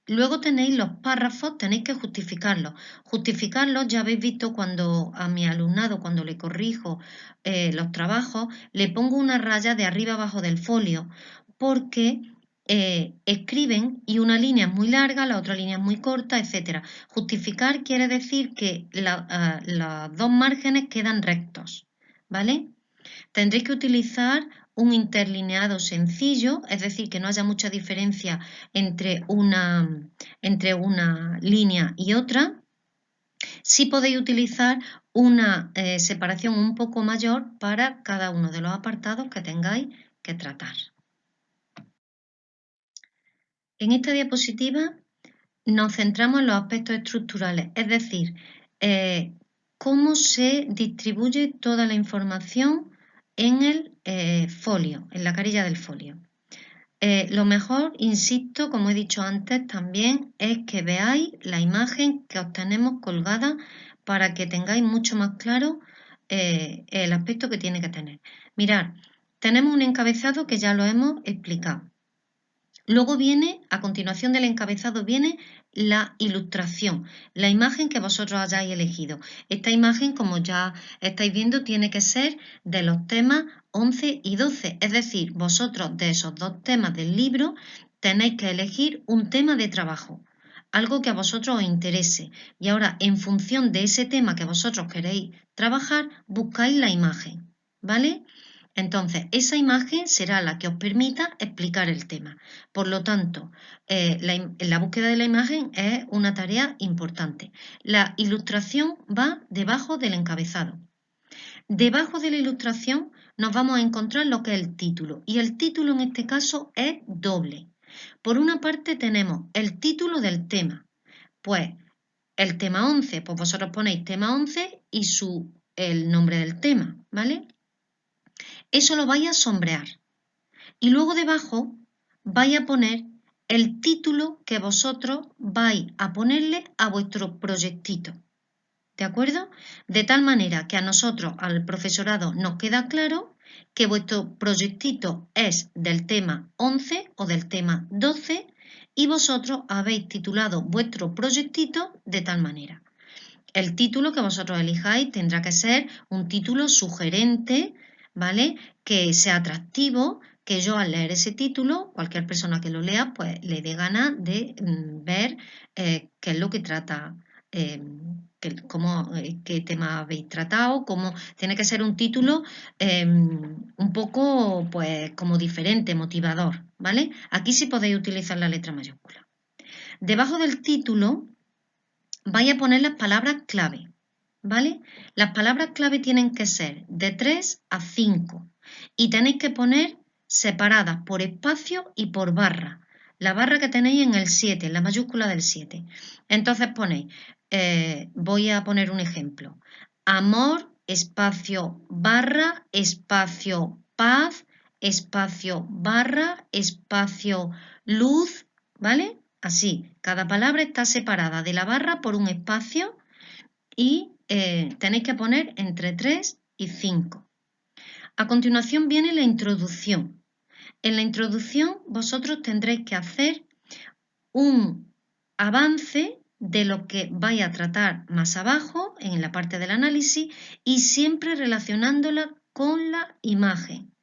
Luego tenéis los párrafos, tenéis que justificarlos. Justificarlos, ya habéis visto cuando a mi alumnado, cuando le corrijo los trabajos, le pongo una raya de arriba abajo del folio, porque escriben y una línea es muy larga, la otra línea es muy corta, etc. Justificar quiere decir que los dos márgenes quedan rectos, ¿vale? Tendréis que utilizar un interlineado sencillo, es decir, que no haya mucha diferencia entre una línea y otra. Sí podéis utilizar una separación un poco mayor para cada uno de los apartados que tengáis que tratar. En esta diapositiva nos centramos en los aspectos estructurales, es decir, cómo se distribuye toda la información en el folio, en la carilla del folio. Lo mejor, insisto, como he dicho antes también, es que veáis la imagen que os tenemos colgada para que tengáis mucho más claro el aspecto que tiene que tener. Mirad, tenemos un encabezado que ya lo hemos explicado. Luego viene, a continuación del encabezado, viene la ilustración, la imagen que vosotros hayáis elegido. Esta imagen, como ya estáis viendo, tiene que ser de los temas 11 y 12. Es decir, vosotros de esos dos temas del libro tenéis que elegir un tema de trabajo, algo que a vosotros os interese. Y ahora, en función de ese tema que vosotros queréis trabajar, buscáis la imagen, ¿vale? Entonces, esa imagen será la que os permita explicar el tema. Por lo tanto, la búsqueda de la imagen es una tarea importante. La ilustración va debajo del encabezado. Debajo de la ilustración nos vamos a encontrar lo que es el título. Y el título en este caso es doble. Por una parte tenemos el título del tema. Pues el tema 11, pues vosotros ponéis tema 11 y el nombre del tema, ¿vale? Eso lo vais a sombrear. Y luego debajo vais a poner el título que vosotros vais a ponerle a vuestro proyectito, ¿De acuerdo? De tal manera que a nosotros, al profesorado, nos queda claro que vuestro proyectito es del tema 11 o del tema 12 y vosotros habéis titulado vuestro proyectito de tal manera. El título que vosotros elijáis tendrá que ser un título sugerente, ¿vale? Que sea atractivo, que yo al leer ese título, cualquier persona que lo lea, pues le dé ganas de ver qué es lo que trata, qué tema habéis tratado, tiene que ser un título un poco, pues, como diferente, motivador, ¿vale? Aquí sí podéis utilizar la letra mayúscula. Debajo del título vais a poner las palabras clave, ¿vale? Las palabras clave tienen que ser de 3 a 5 y tenéis que poner separadas por espacio y por barra. La barra que tenéis en el 7, en la mayúscula del 7. Entonces ponéis, voy a poner un ejemplo. Amor, espacio, barra, espacio, paz, espacio, barra, espacio, luz, ¿vale? Así, cada palabra está separada de la barra por un espacio y tenéis que poner entre 3 y 5. A continuación viene la introducción. En la introducción vosotros tendréis que hacer un avance de lo que vais a tratar más abajo en la parte del análisis y siempre relacionándola con la imagen.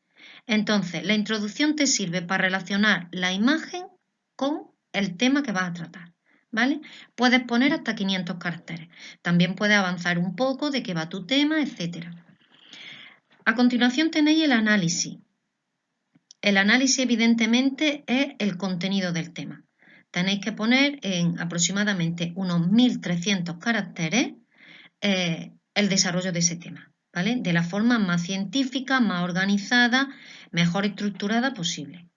Entonces, la introducción te sirve para relacionar la imagen con el tema que vas a tratar, ¿vale? Puedes poner hasta 500 caracteres. También puedes avanzar un poco de qué va tu tema, etc. A continuación tenéis el análisis. El análisis, evidentemente, es el contenido del tema. Tenéis que poner en aproximadamente unos 1300 caracteres el desarrollo de ese tema, ¿vale? De la forma más científica, más organizada, mejor estructurada posible.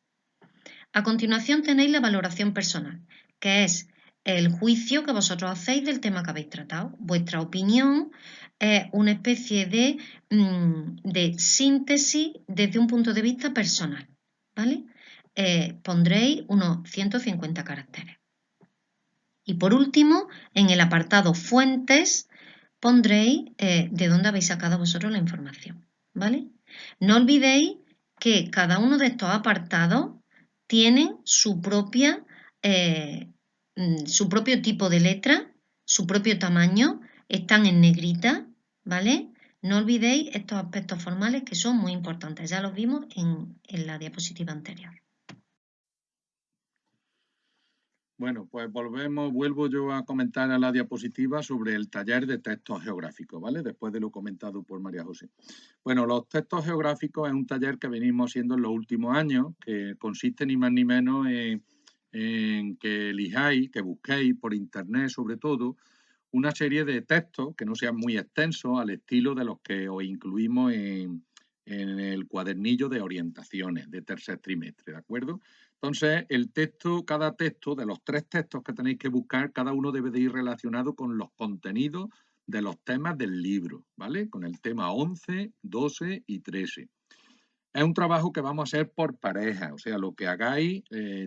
A continuación tenéis la valoración personal, que es el juicio que vosotros hacéis del tema que habéis tratado. Vuestra opinión es una especie de síntesis desde un punto de vista personal, ¿vale? Pondréis unos 150 caracteres. Y por último, en el apartado fuentes, pondréis de dónde habéis sacado vosotros la información, ¿vale? No olvidéis que cada uno de estos apartados tienen su propio tipo de letra, su propio tamaño, están en negrita, ¿vale? No olvidéis estos aspectos formales que son muy importantes, ya los vimos en la diapositiva anterior. Bueno, pues vuelvo yo a comentar a la diapositiva sobre el taller de textos geográficos, ¿vale? Después de lo comentado por María José. Bueno, los textos geográficos es un taller que venimos haciendo en los últimos años, que consiste ni más ni menos en que elijáis, que busquéis por internet sobre todo, una serie de textos que no sean muy extensos al estilo de los que os incluimos en el cuadernillo de orientaciones de tercer trimestre, ¿de acuerdo? Entonces, cada texto, de los 3 textos que tenéis que buscar, cada uno debe de ir relacionado con los contenidos de los temas del libro, ¿vale? Con el tema 11, 12 y 13. Es un trabajo que vamos a hacer por pareja, o sea, lo que hagáis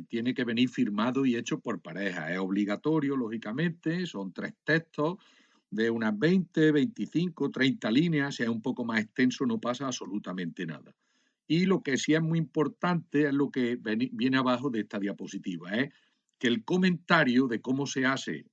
tiene que venir firmado y hecho por pareja. Es obligatorio, lógicamente, son 3 textos de unas 20, 25, 30 líneas. Si es un poco más extenso no pasa absolutamente nada. Y lo que sí es muy importante es lo que viene abajo de esta diapositiva, es que el comentario de cómo se hace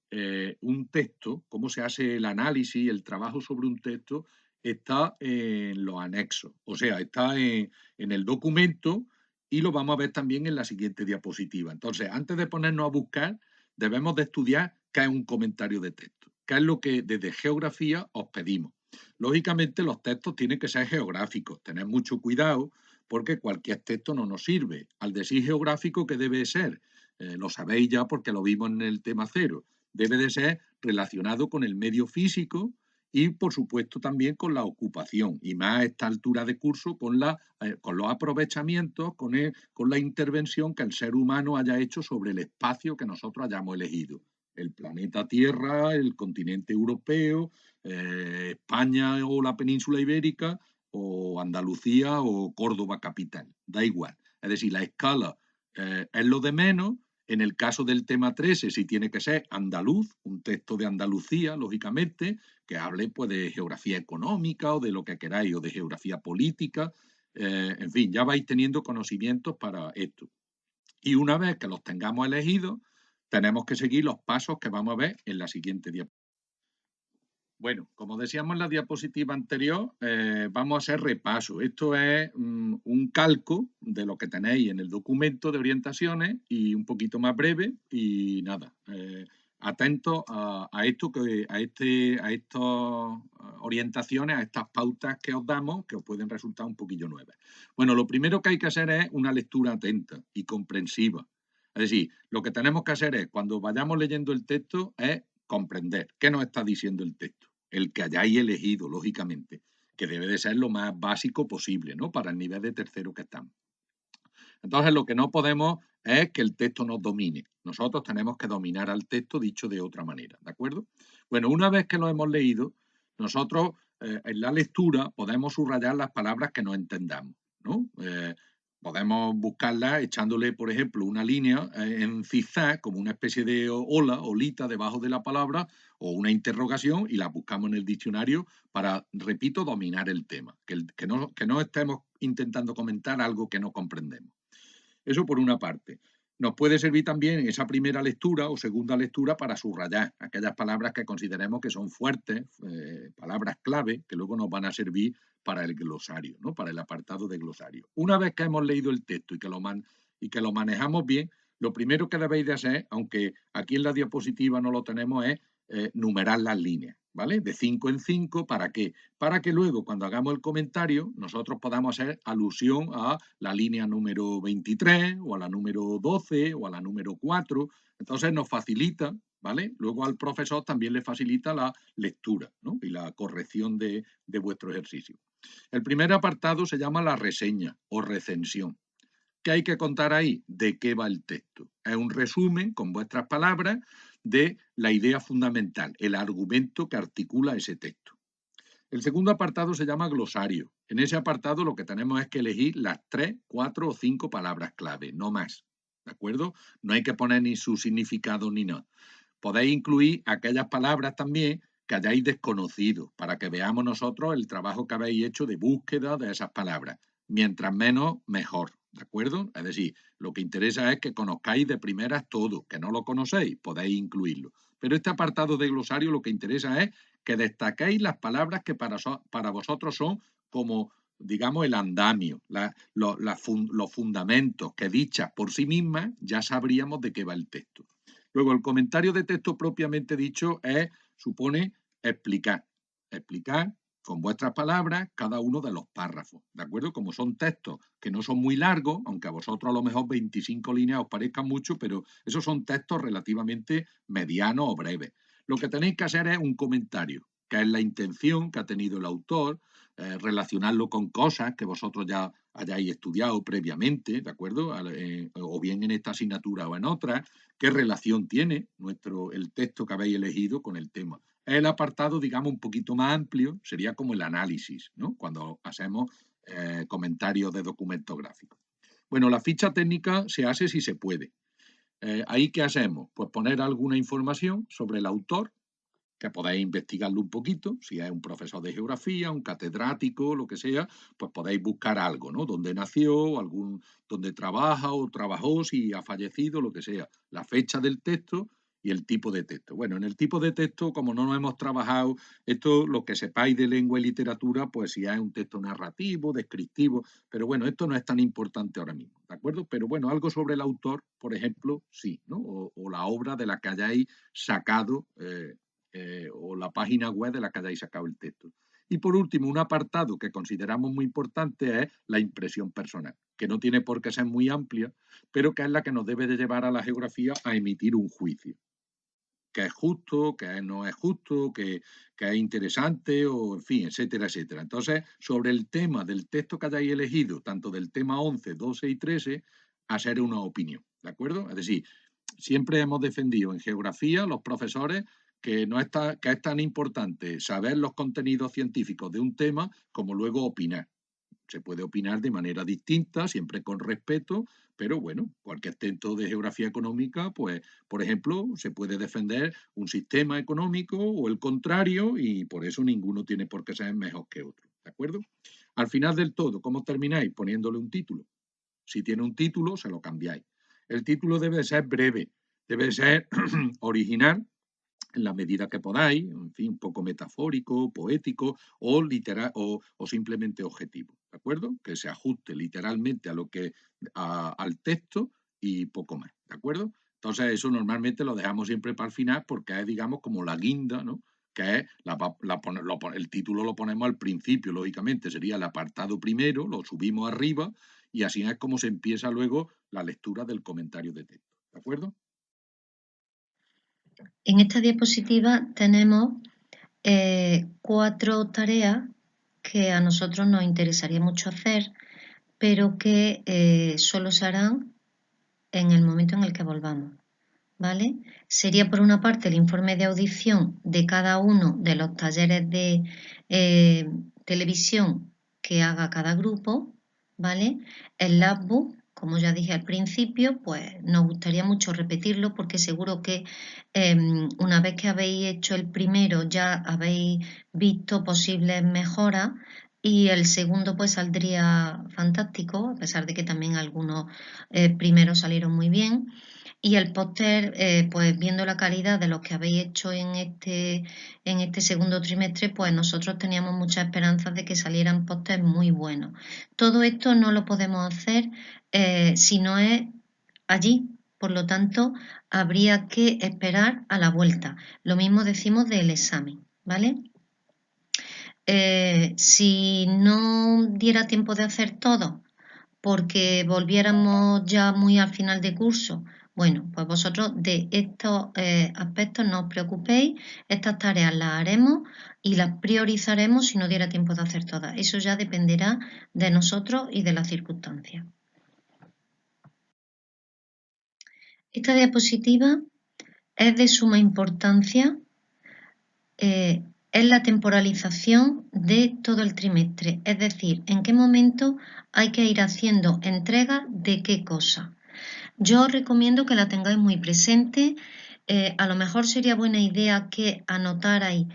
un texto, cómo se hace el análisis, el trabajo sobre un texto, está en los anexos, o sea, está en el documento y lo vamos a ver también en la siguiente diapositiva. Entonces, antes de ponernos a buscar, debemos de estudiar qué es un comentario de texto, qué es lo que desde geografía os pedimos. Lógicamente, los textos tienen que ser geográficos, tened mucho cuidado porque cualquier texto no nos sirve. Al decir geográfico, ¿qué debe ser? Lo sabéis ya porque lo vimos en el tema 0. Debe de ser relacionado con el medio físico y, por supuesto, también con la ocupación, y más a esta altura de curso con los aprovechamientos, con la intervención que el ser humano haya hecho sobre el espacio que nosotros hayamos elegido. El planeta Tierra, el continente europeo, España o la península ibérica, o Andalucía o Córdoba capital, da igual. Es decir, la escala es lo de menos, En el caso del tema 13, sí tiene que ser andaluz, un texto de Andalucía, lógicamente, que hable pues, de geografía económica o de lo que queráis, o de geografía política. En fin, ya vais teniendo conocimientos para esto. Y una vez que los tengamos elegidos, tenemos que seguir los pasos que vamos a ver en la siguiente diapositiva. Bueno, como decíamos en la diapositiva anterior, vamos a hacer repaso. Esto es un calco de lo que tenéis en el documento de orientaciones y un poquito más breve y nada. Atentos a esto, a estas orientaciones, a estas pautas que os damos, que os pueden resultar un poquillo nuevas. Bueno, lo primero que hay que hacer es una lectura atenta y comprensiva. Es decir, lo que tenemos que hacer es, cuando vayamos leyendo el texto, es comprender qué nos está diciendo el texto, el que hayáis elegido, lógicamente, que debe de ser lo más básico posible, ¿no? Para el nivel de tercero que estamos. Entonces, lo que no podemos es que el texto nos domine. Nosotros tenemos que dominar al texto, dicho de otra manera, ¿de acuerdo? Bueno, una vez que lo hemos leído, nosotros en la lectura podemos subrayar las palabras que no entendamos, ¿no? Podemos buscarlas echándole, por ejemplo, una línea en zigzag, como una especie de olita debajo de la palabra, o una interrogación, y la buscamos en el diccionario para, repito, dominar el tema, que no estemos intentando comentar algo que no comprendemos. Eso por una parte. Nos puede servir también esa primera lectura o segunda lectura para subrayar aquellas palabras que consideremos que son fuertes, palabras clave, que luego nos van a servir para el glosario, ¿no? Para el apartado de glosario. Una vez que hemos leído el texto y que lo manejamos bien, lo primero que debéis de hacer, aunque aquí en la diapositiva no lo tenemos, es numerar las líneas, ¿vale? De 5 en 5, ¿para qué? Para que luego, cuando hagamos el comentario, nosotros podamos hacer alusión a la línea número 23, o a la número 12, o a la número 4. Entonces nos facilita, ¿vale? Luego al profesor también le facilita la lectura, ¿no? Y la corrección de vuestro ejercicio. El primer apartado se llama la reseña o recensión. ¿Qué hay que contar ahí? ¿De qué va el texto? Es un resumen, con vuestras palabras, de la idea fundamental, el argumento que articula ese texto. El segundo apartado se llama glosario. En ese apartado lo que tenemos es que elegir las 3, 4 o 5 palabras clave, no más. ¿De acuerdo? No hay que poner ni su significado ni nada. Podéis incluir aquellas palabras también que hayáis desconocido, para que veamos nosotros el trabajo que habéis hecho de búsqueda de esas palabras. Mientras menos, mejor. ¿De acuerdo? Es decir, lo que interesa es que conozcáis de primeras todo, que no lo conocéis, podéis incluirlo. Pero este apartado de glosario lo que interesa es que destaquéis las palabras que para vosotros son como, digamos, el andamio, los fundamentos, que dichas por sí mismas ya sabríamos de qué va el texto. Luego, el comentario de texto propiamente dicho supone explicar con vuestras palabras cada uno de los párrafos, ¿de acuerdo? Como son textos que no son muy largos, aunque a vosotros a lo mejor 25 líneas os parezcan mucho, pero esos son textos relativamente medianos o breves. Lo que tenéis que hacer es un comentario, que es la intención que ha tenido el autor, relacionarlo con cosas que vosotros ya hayáis estudiado previamente, ¿de acuerdo? O bien en esta asignatura o en otra, qué relación tiene el texto que habéis elegido con el tema. El apartado, digamos, un poquito más amplio, sería como el análisis, ¿no? Cuando hacemos comentarios de documentos gráficos. Bueno, la ficha técnica se hace si se puede. ¿Ahí qué hacemos? Pues poner alguna información sobre el autor, que podáis investigarlo un poquito, si es un profesor de geografía, un catedrático, lo que sea, pues podéis buscar algo, ¿no? Dónde nació, dónde trabaja o trabajó, si ha fallecido, lo que sea, la fecha del texto y el tipo de texto. Bueno, en el tipo de texto, como no hemos trabajado, esto lo que sepáis de lengua y literatura, pues si es un texto narrativo, descriptivo, pero bueno, esto no es tan importante ahora mismo, ¿de acuerdo? Pero bueno, algo sobre el autor, por ejemplo, sí, ¿no? O la obra de la que hayáis sacado o la página web de la que hayáis sacado el texto. Y por último, un apartado que consideramos muy importante es la impresión personal, que no tiene por qué ser muy amplia, pero que es la que nos debe de llevar a la geografía a emitir un juicio. Que es justo, que no es justo, que es interesante, o en fin, etcétera, etcétera. Entonces, sobre el tema del texto que hayáis elegido, tanto del tema 11, 12 y 13, hacer una opinión, ¿de acuerdo? Es decir, siempre hemos defendido en geografía, los profesores, que es tan importante saber los contenidos científicos de un tema como luego opinar. Se puede opinar de manera distinta, siempre con respeto, pero bueno, cualquier texto de geografía económica, pues, por ejemplo, se puede defender un sistema económico o el contrario, y por eso ninguno tiene por qué ser mejor que otro, ¿de acuerdo? Al final del todo, ¿cómo termináis? Poniéndole un título. Si tiene un título, se lo cambiáis. El título debe de ser breve, debe de ser original, en la medida que podáis, en fin, un poco metafórico, poético o literal o simplemente objetivo, ¿de acuerdo? Que se ajuste literalmente a lo que al texto y poco más, ¿de acuerdo? Entonces eso normalmente lo dejamos siempre para el final porque es, digamos, como la guinda, ¿no? Que es el título lo ponemos al principio, lógicamente, sería el apartado primero, lo subimos arriba y así es como se empieza luego la lectura del comentario de texto, ¿de acuerdo? En esta diapositiva tenemos 4 tareas que a nosotros nos interesaría mucho hacer, pero que solo se harán en el momento en el que volvamos, ¿vale? Sería por una parte el informe de audición de cada uno de los talleres de televisión que haga cada grupo, ¿vale? El labbook, como ya dije al principio, pues nos gustaría mucho repetirlo porque seguro que una vez que habéis hecho el primero ya habéis visto posibles mejoras y el segundo pues saldría fantástico, a pesar de que también algunos primeros salieron muy bien. Y el póster, pues viendo la calidad de los que habéis hecho en este segundo trimestre, pues nosotros teníamos muchas esperanzas de que salieran pósters muy buenos. Todo esto no lo podemos hacer si no es allí. Por lo tanto, habría que esperar a la vuelta. Lo mismo decimos del examen, ¿vale? Si no diera tiempo de hacer todo, porque volviéramos ya muy al final de curso, bueno, pues vosotros de estos aspectos no os preocupéis, estas tareas las haremos y las priorizaremos si no diera tiempo de hacer todas. Eso ya dependerá de nosotros y de las circunstancias. Esta diapositiva es de suma importancia, es la temporalización de todo el trimestre, es decir, en qué momento hay que ir haciendo entregas de qué cosa. Yo os recomiendo que la tengáis muy presente. A lo mejor sería buena idea que anotarais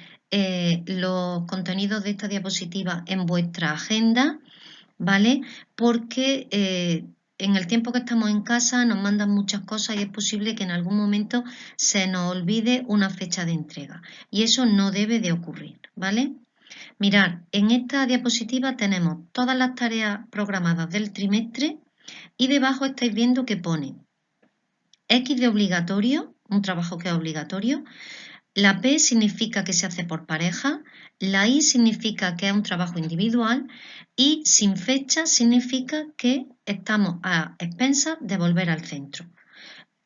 los contenidos de esta diapositiva en vuestra agenda, ¿vale? Porque en el tiempo que estamos en casa nos mandan muchas cosas y es posible que en algún momento se nos olvide una fecha de entrega. Y eso no debe de ocurrir, ¿vale? Mirad, en esta diapositiva tenemos todas las tareas programadas del trimestre y debajo estáis viendo que pone X de obligatorio, un trabajo que es obligatorio, la P significa que se hace por pareja, la I significa que es un trabajo individual y sin fecha significa que estamos a expensas de volver al centro,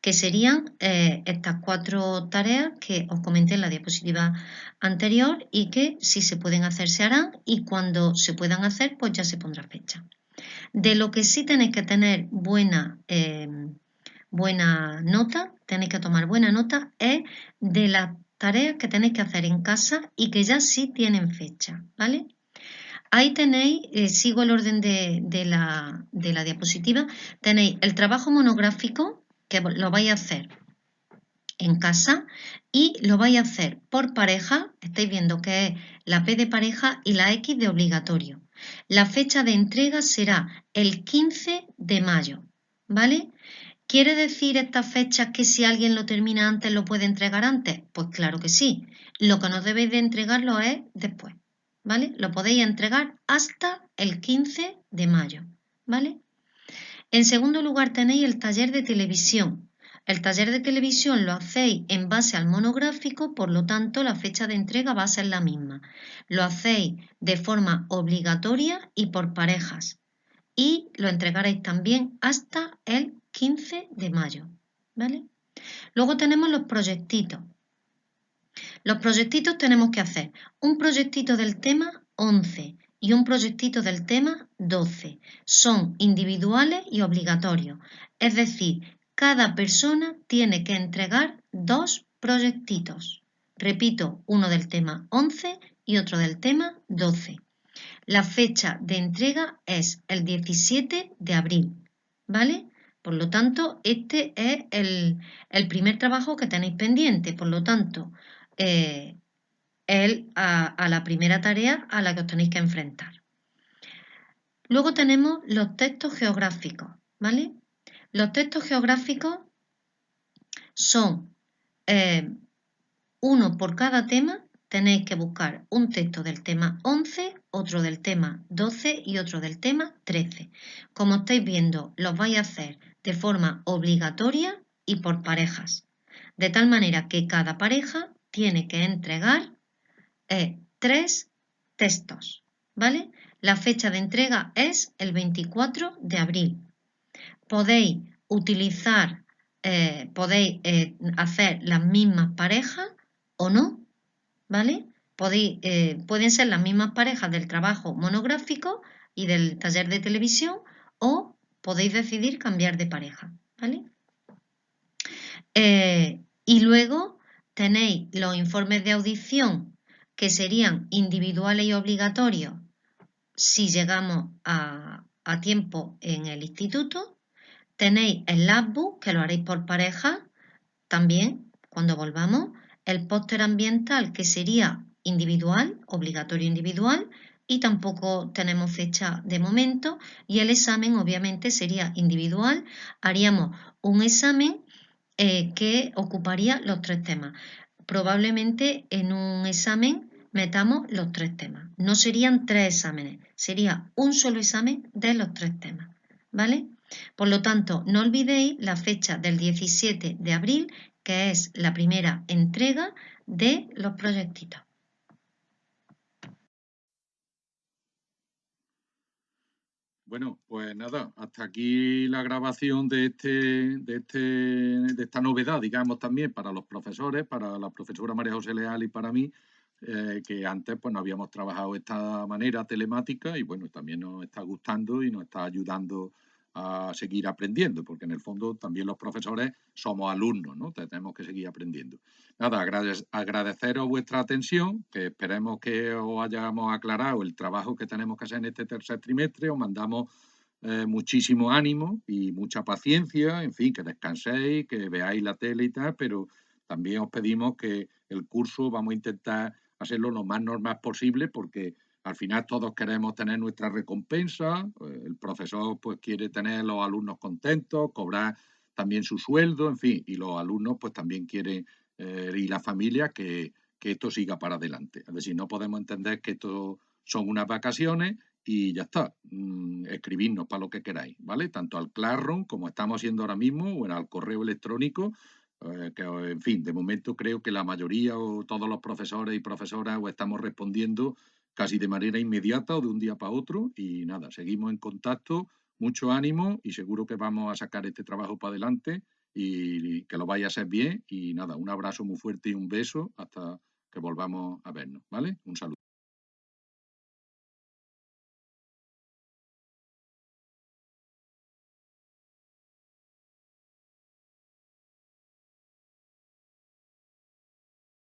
que serían estas 4 tareas que os comenté en la diapositiva anterior y que si se pueden hacer se harán y cuando se puedan hacer pues ya se pondrá fecha. De lo que sí tenéis que tener buena nota, tenéis que tomar buena nota, es de las tareas que tenéis que hacer en casa y que ya sí tienen fecha, ¿vale? Ahí tenéis, sigo el orden de la diapositiva, tenéis el trabajo monográfico que lo vais a hacer en casa y lo vais a hacer por pareja, estáis viendo que es la P de pareja y la X de obligatorio. La fecha de entrega será el 15 de mayo, ¿vale? ¿Quiere decir estas fechas que si alguien lo termina antes lo puede entregar antes? Pues claro que sí. Lo que no debéis de entregarlo es después, ¿vale? Lo podéis entregar hasta el 15 de mayo, ¿vale? En segundo lugar tenéis el taller de televisión. El taller de televisión lo hacéis en base al monográfico, por lo tanto la fecha de entrega va a ser la misma. Lo hacéis de forma obligatoria y por parejas. Y lo entregaréis también hasta el 15 de mayo, ¿vale? Luego tenemos los proyectitos. Los proyectitos tenemos que hacer un proyectito del tema 11 y un proyectito del tema 12. Son individuales y obligatorios. Es decir, cada persona tiene que entregar 2 proyectitos. Repito, uno del tema 11 y otro del tema 12. la fecha de entrega es el 17 de abril, ¿vale? Por lo tanto, este es el primer trabajo que tenéis pendiente, por lo tanto, a la primera tarea a la que os tenéis que enfrentar. Luego tenemos los textos geográficos, ¿vale? Los textos geográficos son uno por cada tema. Tenéis que buscar un texto del tema 11, otro del tema 12 y otro del tema 13. Como estáis viendo, los vais a hacer de forma obligatoria y por parejas, de tal manera que cada pareja tiene que entregar 3 textos, ¿vale? La fecha de entrega es el 24 de abril. Podéis utilizar, hacer las mismas parejas o no, ¿vale? Pueden ser las mismas parejas del trabajo monográfico y del taller de televisión, o podéis decidir cambiar de pareja, ¿vale? Y luego tenéis los informes de audición, que serían individuales y obligatorios si llegamos a tiempo en el instituto. Tenéis el labbook, que lo haréis por pareja también cuando volvamos. El póster ambiental, que sería individual, obligatorio individual, y tampoco tenemos fecha de momento. Y el examen obviamente sería individual. Haríamos un examen que ocuparía los 3 temas. Probablemente en un examen metamos los 3 temas. No serían 3 exámenes, sería un solo examen de los 3 temas, ¿vale? Por lo tanto, no olvidéis la fecha del 17 de abril, que es la primera entrega de los proyectitos. Bueno, pues nada, hasta aquí la grabación de esta novedad, digamos, también para los profesores, para la profesora María José Leal y para mí, que antes pues no habíamos trabajado de esta manera telemática y bueno, también nos está gustando y nos está ayudando a seguir aprendiendo, porque en el fondo también los profesores somos alumnos, ¿no? Tenemos que seguir aprendiendo. Nada, agradeceros vuestra atención, que esperemos que os hayamos aclarado el trabajo que tenemos que hacer en este tercer trimestre. Os mandamos muchísimo ánimo y mucha paciencia, en fin, que descanséis, que veáis la tele y tal, pero también os pedimos que el curso vamos a intentar hacerlo lo más normal posible, porque al final todos queremos tener nuestra recompensa, el profesor pues quiere tener a los alumnos contentos, cobrar también su sueldo, en fin, y los alumnos pues también quieren, y la familia, que esto siga para adelante. Es decir, no podemos entender que esto son unas vacaciones y ya está. Escribidnos para lo que queráis, ¿vale? Tanto al Classroom, como estamos haciendo ahora mismo, o al correo electrónico, que, en fin, de momento creo que la mayoría o todos los profesores y profesoras os estamos respondiendo casi de manera inmediata o de un día para otro. Y nada, seguimos en contacto, mucho ánimo y seguro que vamos a sacar este trabajo para adelante y que lo vaya a hacer bien. Y nada, un abrazo muy fuerte y un beso hasta que volvamos a vernos, ¿vale? Un saludo.